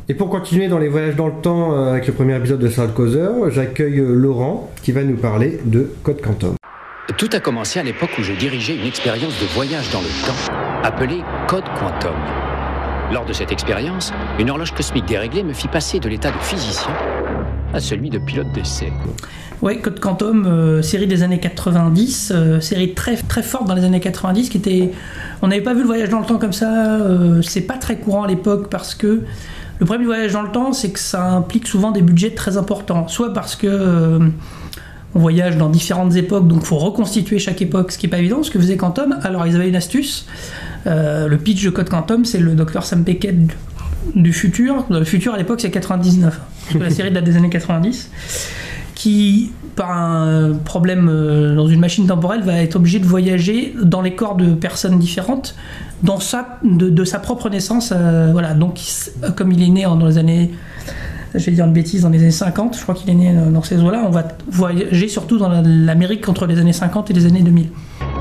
Et pour continuer dans les voyages dans le temps avec le premier épisode de Sarah Causeur, j'accueille Laurent qui va nous parler de Code Quantum. Tout a commencé à l'époque où je dirigeais une expérience de voyage dans le temps appelée Code Quantum. Lors de cette expérience, une horloge cosmique déréglée me fit passer de l'état de physicien à celui de pilote d'essai. Ouais, Code Quantum, série des années 90, série très, très forte dans les années 90, qui était... On n'avait pas vu le voyage dans le temps comme ça, c'est pas très courant à l'époque parce que le problème du voyage dans le temps, c'est que ça implique souvent des budgets très importants, soit parce que... on voyage dans différentes époques, donc il faut reconstituer chaque époque, ce qui n'est pas évident, ce que faisait Quantum. Alors ils avaient une astuce, le pitch de Code Quantum, c'est le docteur Sam Beckett du futur. Le futur à l'époque c'est 99, la série date des années 90, qui par un problème dans une machine temporelle va être obligé de voyager dans les corps de personnes différentes, de sa propre naissance. Voilà. Donc comme il est né dans les années... je vais dire une bêtise, dans les années 50, je crois qu'il est né dans ces eaux-là, on va voyager surtout dans l'Amérique entre les années 50 et les années 2000.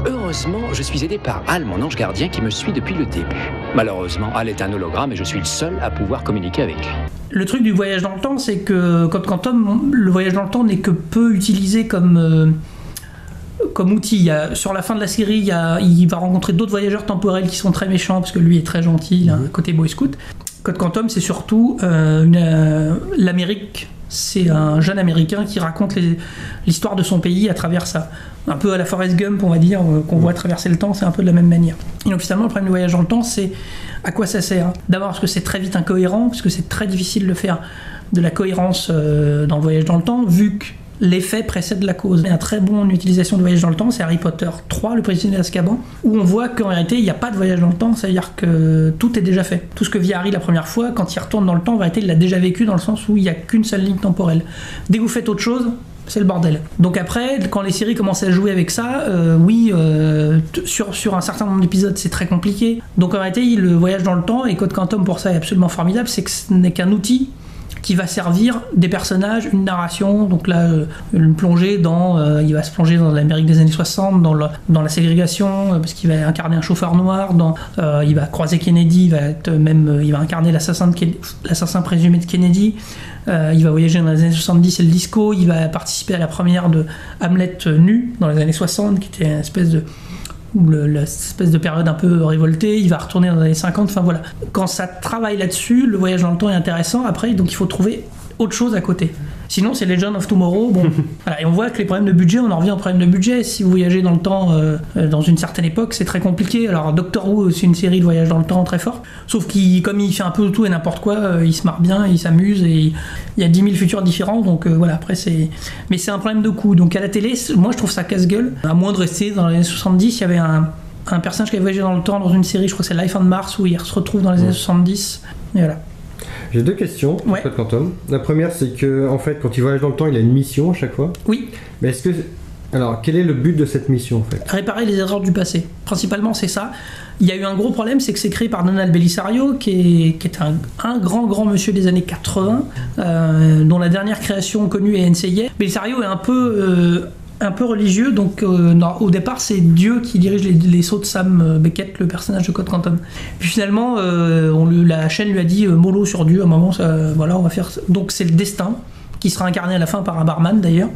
Heureusement, je suis aidé par Hal, mon ange gardien, qui me suit depuis le début. Malheureusement, Hal est un hologramme et je suis le seul à pouvoir communiquer avec lui. Le truc du voyage dans le temps, c'est que Code Quantum, le voyage dans le temps n'est que peu utilisé comme outil. Sur la fin de la série, il va rencontrer d'autres voyageurs temporels qui sont très méchants, parce que lui est très gentil, il a un côté Boy Scout. Code Quantum, c'est surtout l'Amérique. C'est un jeune Américain qui raconte l'histoire de son pays à travers ça. Un peu à la Forrest Gump, on va dire, qu'on voit traverser le temps, c'est un peu de la même manière. Et donc finalement, le problème du voyage dans le temps, c'est à quoi ça sert. D'abord parce que c'est très vite incohérent, parce que c'est très difficile de faire de la cohérence dans le voyage dans le temps, vu que l'effet précède la cause. Un très bon utilisation de voyage dans le temps, c'est Harry Potter 3, le prisonnier d'Azkaban, où on voit qu'en réalité, il n'y a pas de voyage dans le temps, c'est-à-dire que tout est déjà fait. Tout ce que vit Harry la première fois, quand il retourne dans le temps, en réalité, il l'a déjà vécu dans le sens où il n'y a qu'une seule ligne temporelle. Dès que vous faites autre chose, c'est le bordel. Donc après, quand les séries commencent à jouer avec ça, sur un certain nombre d'épisodes, c'est très compliqué. Donc en réalité, le voyage dans le temps, et Code Quantum pour ça est absolument formidable, c'est que ce n'est qu'un outil qui va servir des personnages, une narration. Donc là, il va se plonger dans l'Amérique des années 60, dans la ségrégation, parce qu'il va incarner un chauffeur noir, il va croiser Kennedy, il va incarner l'assassin présumé de Kennedy. Il va voyager dans les années 70 et le disco, il va participer à la première de Hamlet nu dans les années 60, qui était une espèce de période un peu révoltée. Il va retourner dans les années 50, enfin voilà. Quand ça travaille là-dessus, le voyage dans le temps est intéressant. Après, donc il faut trouver autre chose à côté. Sinon, c'est Legend of Tomorrow. Bon, voilà. Et on voit que les problèmes de budget, on en revient aux problèmes de budget. Si vous voyagez dans le temps, dans une certaine époque, c'est très compliqué. Alors, Doctor Who, c'est une série de voyage dans le temps très fort. Sauf comme il fait un peu tout et n'importe quoi, il se marre bien, il s'amuse, et il y a 10 000 futurs différents. Donc voilà, après, mais c'est un problème de coût. Donc à la télé, moi, je trouve ça casse-gueule. À moins de rester dans les années 70, il y avait un personnage qui avait voyagé dans le temps dans une série, je crois que c'est Life on Mars, où il se retrouve dans les années 70. Et voilà. J'ai deux questions pour Code Quantum. La première, c'est que en fait, quand il voyage dans le temps, il a une mission à chaque fois. Oui. Mais alors, quel est le but de cette mission en fait ? Réparer les erreurs du passé. Principalement, c'est ça. Il y a eu un gros problème, c'est que c'est créé par Donald Bellisario, qui est un grand monsieur des années 80, dont la dernière création connue est NCIS. Bellisario est un peu religieux, donc au départ c'est Dieu qui dirige les sauts de Sam Beckett, le personnage de Code Quantum. Puis finalement, la chaîne lui a dit mollo sur Dieu, à un moment, on va faire. Donc c'est le destin, qui sera incarné à la fin par un barman d'ailleurs,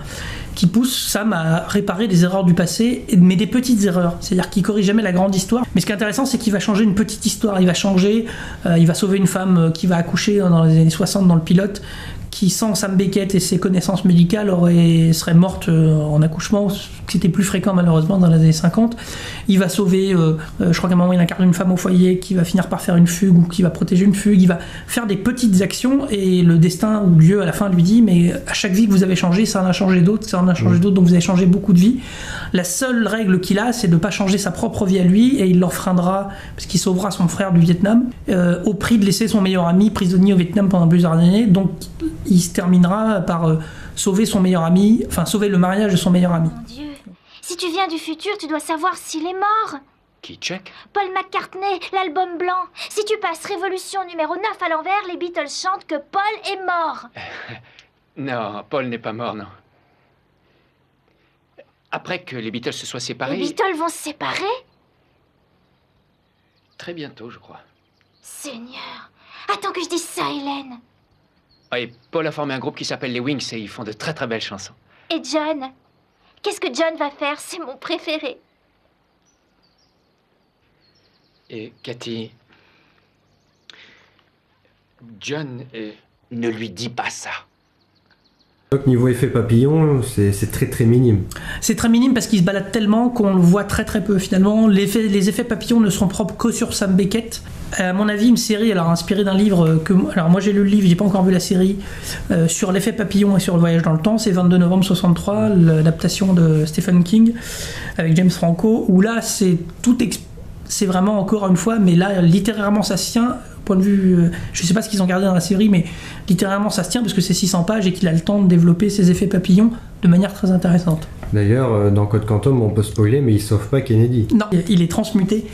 qui pousse Sam à réparer des erreurs du passé, mais des petites erreurs, c'est-à-dire qu'il corrige jamais la grande histoire. Mais ce qui est intéressant, c'est qu'il va changer une petite histoire, il va sauver une femme qui va accoucher dans les années 60 dans le pilote, qui sans Sam Beckett et ses connaissances médicales serait morte en accouchement, ce qui était plus fréquent malheureusement dans les années 50. Il va sauver, je crois qu'à un moment il incarne une femme au foyer qui va finir par faire une fugue ou qui va protéger une fugue. Il va faire des petites actions et le destin ou Dieu à la fin lui dit mais à chaque vie que vous avez changé, ça en a changé d'autres, donc vous avez changé beaucoup de vies. La seule règle qu'il a, c'est de ne pas changer sa propre vie à lui, et il l'enfreindra parce qu'il sauvera son frère du Vietnam au prix de laisser son meilleur ami prisonnier au Vietnam pendant plusieurs années. Donc il se terminera par sauver son meilleur ami, enfin sauver le mariage de son meilleur ami. Mon Dieu, si tu viens du futur, tu dois savoir s'il est mort. Qui, Chuck ? Paul McCartney, l'album blanc. Si tu passes Révolution numéro 9 à l'envers, les Beatles chantent que Paul est mort. Non, Paul n'est pas mort, non. Après que les Beatles se soient séparés... Les Beatles vont se séparer ? Très bientôt, je crois. Seigneur, Attends que je dise ça, Hélène. Et Paul a formé un groupe qui s'appelle les Wings et ils font de très très belles chansons. Et John? Qu'est-ce que John va faire? C'est mon préféré. Et Cathy... John est... Ne lui dis pas ça. Donc niveau effet papillon, c'est très très minime. C'est très minime parce qu'il se balade tellement qu'on le voit très très peu finalement. Les effets papillons ne sont propres que sur Sam Beckett. À mon avis, une série alors inspirée d'un livre que... Alors moi j'ai lu le livre, j'ai pas encore vu la série, sur l'effet papillon et sur le voyage dans le temps. C'est 22 novembre 63, l'adaptation de Stephen King avec James Franco, où là c'est tout... C'est vraiment encore une fois, mais là littérairement ça se tient. Point de vue, je sais pas ce qu'ils ont gardé dans la série, mais littéralement ça se tient parce que c'est 600 pages et qu'il a le temps de développer ses effets papillons de manière très intéressante. D'ailleurs, dans Code Quantum, on peut spoiler, mais il sauve pas Kennedy. Non, il est transmuté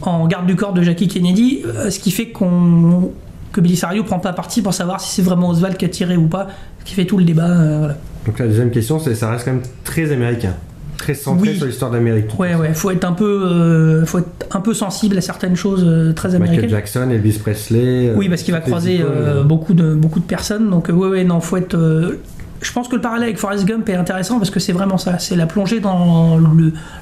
en garde du corps de Jackie Kennedy, ce qui fait que Belisario prend pas parti pour savoir si c'est vraiment Oswald qui a tiré ou pas, ce qui fait tout le débat. Voilà. Donc la deuxième question, c'est ça reste quand même très américain. Très centré sur l'histoire d'Amérique. Ouais, faut être un peu sensible à certaines choses très américaines. Michael Jackson, Elvis Presley. Oui, parce qu'il va croiser beaucoup de personnes. Donc non, faut être. Je pense que le parallèle avec Forrest Gump est intéressant parce que c'est vraiment ça. C'est la plongée dans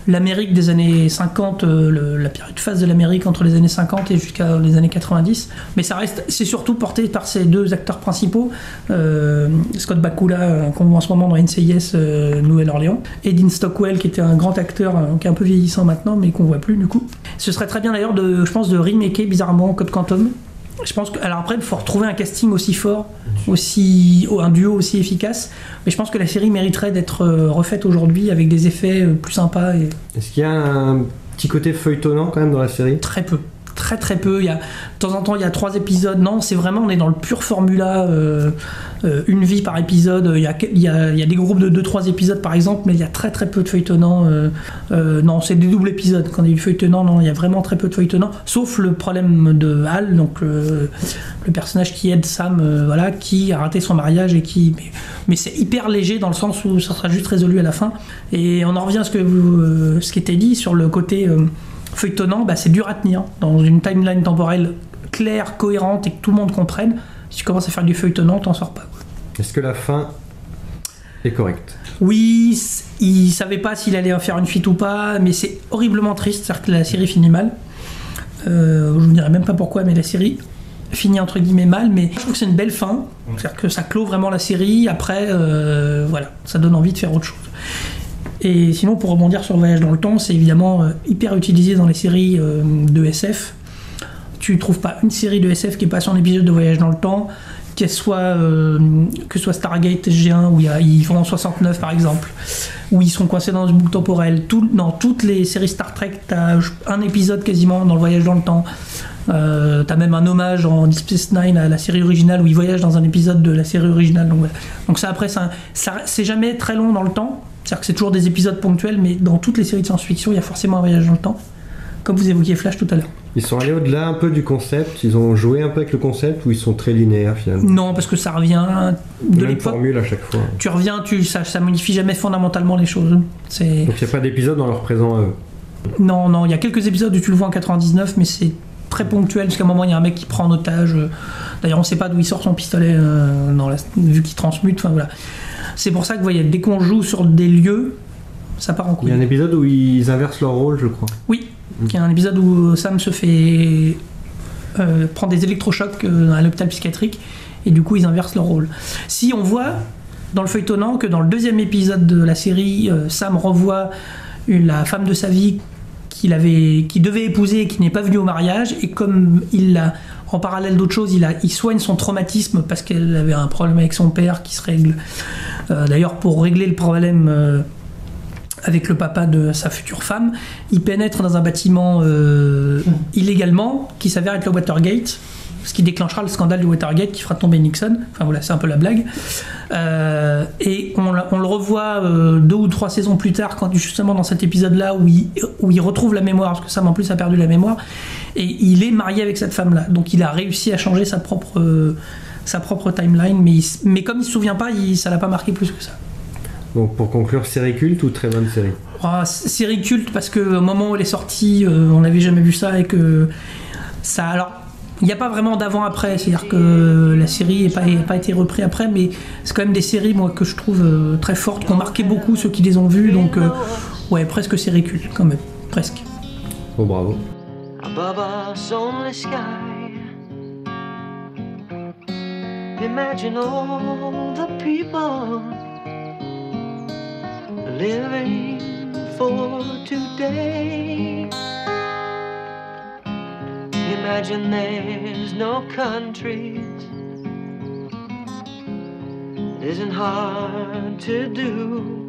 l'Amérique des années 50, la période phase de l'Amérique entre les années 50 et jusqu'à les années 90. Mais c'est surtout porté par ces deux acteurs principaux, Scott Bakula, qu'on voit en ce moment dans NCIS Nouvelle-Orléans, et Dean Stockwell, qui était un grand acteur, qui est un peu vieillissant maintenant, mais qu'on voit plus du coup. Ce serait très bien d'ailleurs, de remaker bizarrement Code Quantum. Je pense que, alors après, il faut retrouver un casting aussi fort, un duo aussi efficace, mais je pense que la série mériterait d'être refaite aujourd'hui avec des effets plus sympas. Est-ce qu'il y a un petit côté feuilletonnant quand même dans la série ? Très peu. Très peu. De temps en temps, il y a 3 épisodes. Non, c'est vraiment, on est dans le pur formula, une vie par épisode. Il y a des groupes de 2-3 épisodes par exemple, mais il y a très peu de feuilletonnants. Non, c'est des doubles épisodes. Quand il y a du feuilletonnant, non, il y a vraiment très peu de feuilletonnants. Sauf le problème de Hal, donc le personnage qui aide Sam, qui a raté son mariage et qui. Mais c'est hyper léger dans le sens où ça sera juste résolu à la fin. Et on en revient à ce qui était dit sur le côté. Feuilletonnant, c'est dur à tenir dans une timeline temporelle claire, cohérente et que tout le monde comprenne. Si tu commences à faire du feuilletonnant, t'en sors pas. Quoi. Est-ce que la fin est correcte ? Oui, il savait pas s'il allait faire une suite ou pas, mais c'est horriblement triste, c'est-à-dire que la série finit mal. Je vous dirai même pas pourquoi, mais la série finit entre guillemets mal, mais je trouve que c'est une belle fin, c'est-à-dire que ça clôt vraiment la série. Après, ça donne envie de faire autre chose. Et sinon, pour rebondir sur le voyage dans le temps, c'est évidemment hyper utilisé dans les séries de SF. Tu trouves pas une série de SF qui est pas sur un épisode de voyage dans le temps, que ce soit Stargate SG1 où ils vont en 69 par exemple, où ils sont coincés dans une boucle temporelle. Dans toutes les séries Star Trek, t'as un épisode quasiment dans le voyage dans le temps. T'as même un hommage en Deep Space Nine à la série originale où ils voyagent dans un épisode de la série originale. Donc ça après, c'est jamais très long dans le temps. C'est-à-dire que c'est toujours des épisodes ponctuels, mais dans toutes les séries de science-fiction, il y a forcément un voyage dans le temps, comme vous évoquiez Flash tout à l'heure. Ils sont allés au-delà un peu du concept, ils ont joué un peu avec le concept, ou ils sont très linéaires finalement ? Non, parce que ça revient de l'époque. Formule à chaque fois. Tu reviens, ça modifie jamais fondamentalement les choses. Donc il n'y a pas d'épisode dans leur présent à eux ? Non, il y a quelques épisodes où tu le vois en 99, mais c'est très ponctuel, parce qu'à un moment il y a un mec qui prend en otage. D'ailleurs on ne sait pas d'où il sort son pistolet, vu qu'il transmute, enfin voilà. C'est pour ça que dès qu'on joue sur des lieux, ça part en couille. Il y a un épisode où ils inversent leur rôle, je crois. Oui, il y a un épisode où Sam se fait prend des électrochocs à l'hôpital psychiatrique, et du coup ils inversent leur rôle. Si on voit dans le feuilletonnant que dans le 2e épisode de la série, Sam revoit la femme de sa vie qui devait épouser et qui n'est pas venue au mariage, et comme en parallèle d'autres choses, il soigne son traumatisme parce qu'elle avait un problème avec son père qui se règle. D'ailleurs, pour régler le problème avec le papa de sa future femme, il pénètre dans un bâtiment illégalement qui s'avère être le Watergate, ce qui déclenchera le scandale du Watergate qui fera tomber Nixon. Enfin voilà, c'est un peu la blague. Et on le revoit 2 ou 3 saisons plus tard, quand justement dans cet épisode-là où il retrouve la mémoire, parce que Sam en plus a perdu la mémoire, et il est marié avec cette femme-là. Donc il a réussi à changer sa propre timeline, mais comme il se souvient pas, ça l'a pas marqué plus que ça. Donc pour conclure, série culte ou très bonne série ? Série culte parce que au moment où elle est sortie, on n'avait jamais vu ça, et que ça. Alors, Il n'y a pas vraiment d'avant-après, c'est-à-dire que la série n'a pas été reprise après, mais c'est quand même des séries moi, que je trouve très fortes, qui ont marqué beaucoup ceux qui les ont vues, donc ouais, presque série culte quand même, presque. Oh bravo. Above us only sky. Imagine all the people living for today. Imagine there's no countries. It isn't hard to do.